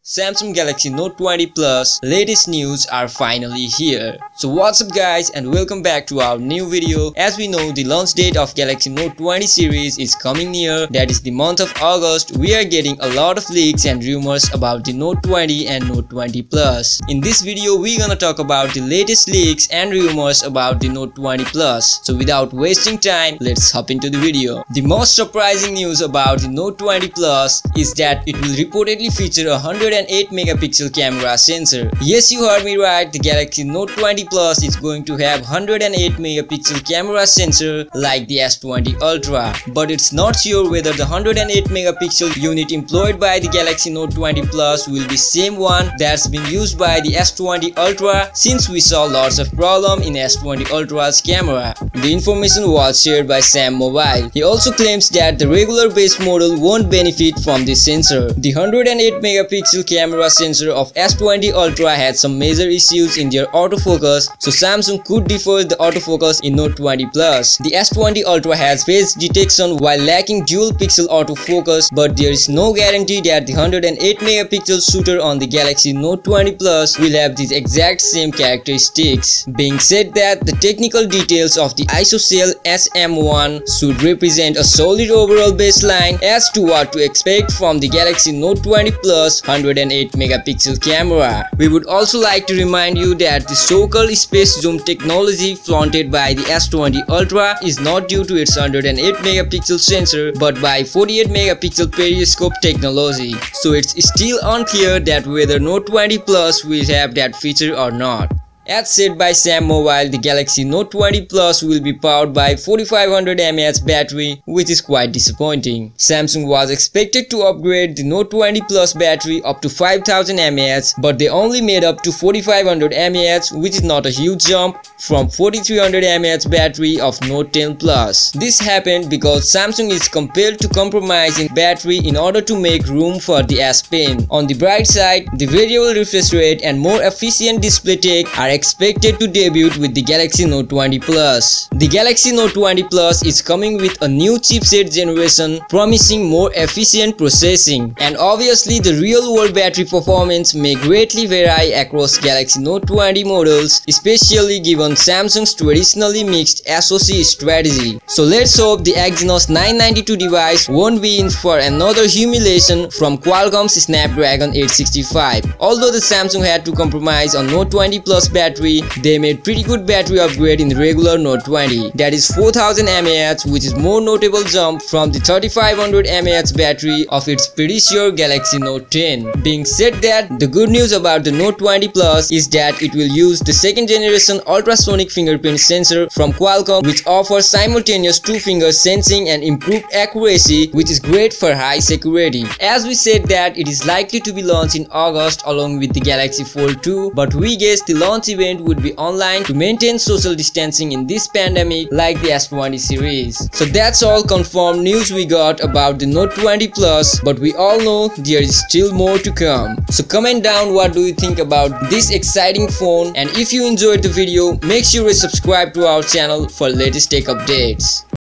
Samsung Galaxy Note 20 Plus latest news are finally here. So what's up guys, and welcome back to our new video. As we know, the launch date of Galaxy Note 20 series is coming near, that is the month of August. We are getting a lot of leaks and rumors about the Note 20 and Note 20 Plus. In this video we're gonna talk about the latest leaks and rumors about the Note 20 Plus. So without wasting time, let's hop into the video. The most surprising news about the Note 20 Plus is that it will reportedly feature a 108 megapixel camera sensor. Yes, you heard me right, the Galaxy Note 20 Plus is going to have 108 megapixel camera sensor like the S20 Ultra. But it's not sure whether the 108 megapixel unit employed by the Galaxy Note 20 Plus will be same one that's been used by the S20 Ultra, since we saw lots of problem in S20 Ultra's camera. The information was shared by Sam Mobile. He also claims that the regular base model won't benefit from this sensor. The 108 megapixel camera sensor of S20 Ultra had some major issues in their autofocus, so Samsung could defer the autofocus in Note 20 Plus. The S20 Ultra has face detection while lacking dual pixel autofocus, but there is no guarantee that the 108 megapixel shooter on the Galaxy Note 20 Plus will have these exact same characteristics. Being said that, the technical details of the ISOCELL SM1 should represent a solid overall baseline as to what to expect from the Galaxy Note 20 Plus 108 megapixel camera. We would also like to remind you that the so-called space zoom technology flaunted by the S20 Ultra is not due to its 108 megapixel sensor but by 48 megapixel periscope technology. So it's still unclear that whether Note 20 Plus will have that feature or not. As said by Sam Mobile, the Galaxy Note 20 Plus will be powered by 4500 mAh battery, which is quite disappointing. Samsung was expected to upgrade the Note 20 Plus battery up to 5000 mAh, but they only made up to 4500 mAh, which is not a huge jump from 4300 mAh battery of Note 10 Plus. This happened because Samsung is compelled to compromise in battery in order to make room for the S Pen. On the bright side, the variable refresh rate and more efficient display tech are expected to debut with the Galaxy Note 20 Plus. The Galaxy Note 20 Plus is coming with a new chipset generation promising more efficient processing, and obviously the real-world battery performance may greatly vary across Galaxy Note 20 models, especially given Samsung's traditionally mixed SoC strategy. So let's hope the Exynos 992 device won't be in for another humiliation from Qualcomm's Snapdragon 865. Although the Samsung had to compromise on Note 20 Plus battery, they made pretty good battery upgrade in the regular Note 20. That is 4000 mAh, which is more notable jump from the 3500 mAh battery of its predecessor Galaxy Note 10. Being said that, the good news about the Note 20 Plus is that it will use the second generation ultrasonic fingerprint sensor from Qualcomm, which offers simultaneous two-finger sensing and improved accuracy, which is great for high security. As we said that it is likely to be launched in August along with the Galaxy Fold 2, but we guess the launch event would be online to maintain social distancing in this pandemic like the S20 series. So that's all confirmed news we got about the Note 20 Plus, but we all know there is still more to come. So comment down what do you think about this exciting phone, and if you enjoyed the video, make sure to subscribe to our channel for latest tech updates.